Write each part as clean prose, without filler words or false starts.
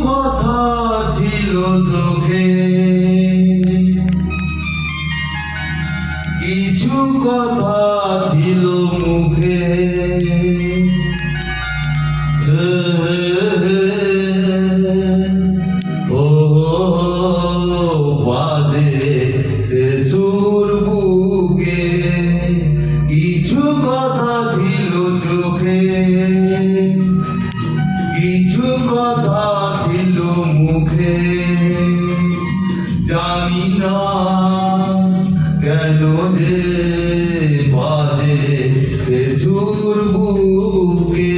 কথা ছিল চোখে, কিছু কথা ছিল মুখে। ও বাজে সে সুর বুকে, কিছু কথা ছিল চোখে, কিছু কথা ছিল মুখে। জানি না কেন যে বাজে সে সুর বুকে।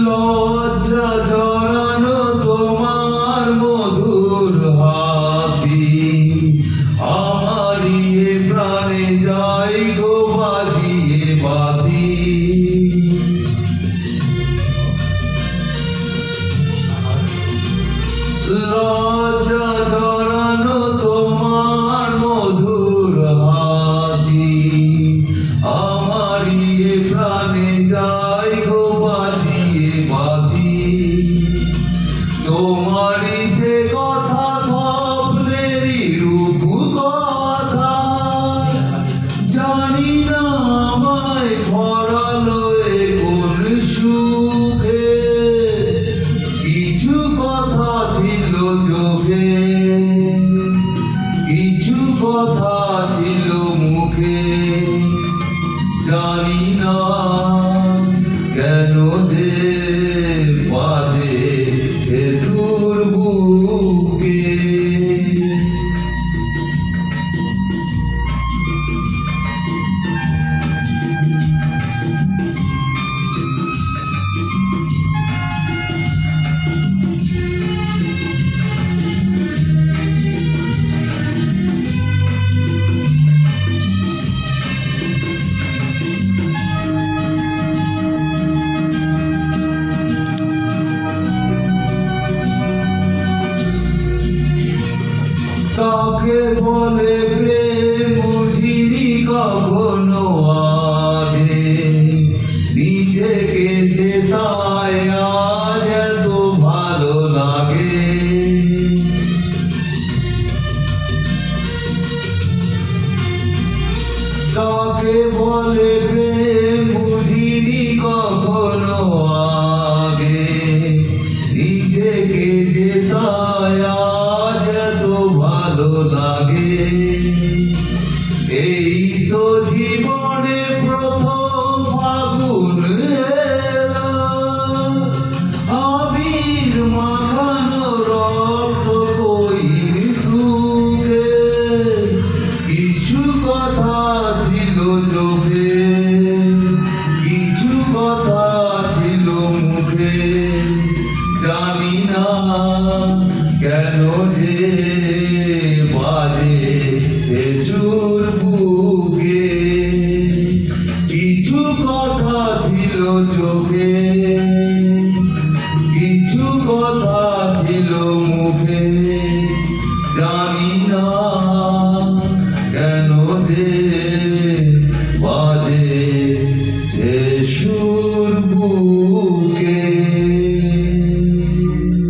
লজ্জা জড়ানো তোমার মধুর হাসি, আমারই প্রাণে যাই গো বাজিয়ে বাসি। লজ্জা জড়ানো তোমার মধুর হাসি, আমারই প্রাণে যাই গো বাজিয়ে বাসি। তোমারই যে কথা স্বপ্নেরই রূপ কথা, জানি না আমায় ভরালো এ কোন সুখে। কিছু কথা ছিল চোখে, কিছু কথা ছিল মুখে। জানি না কেন যে বাজে সে সুর বুকে। কাকে বলে প্রেম বুঝিনি কখনো আগে, নিজেকে যে তাই আজ এত ভালো লাগে। কাকে বলে প্রেম বুঝিনি কখনো আগে, নিজেকে যে তাই আজ এত ভালো লাগে। এই তো জীবনে প্রথম ফাগুন এলো, আবির মাখানো রক্ত বইন সুখে। কিছু কথা ছিল চোখে, কিছু কথা ছিল মুখে। জানি না কেন যে বাজে সে সুর বুকে। কিছু কথা ছিল চোখে, কিছু কথা ছিল মুখে। জানি না কেন যে বাজে সে সুর বুকে।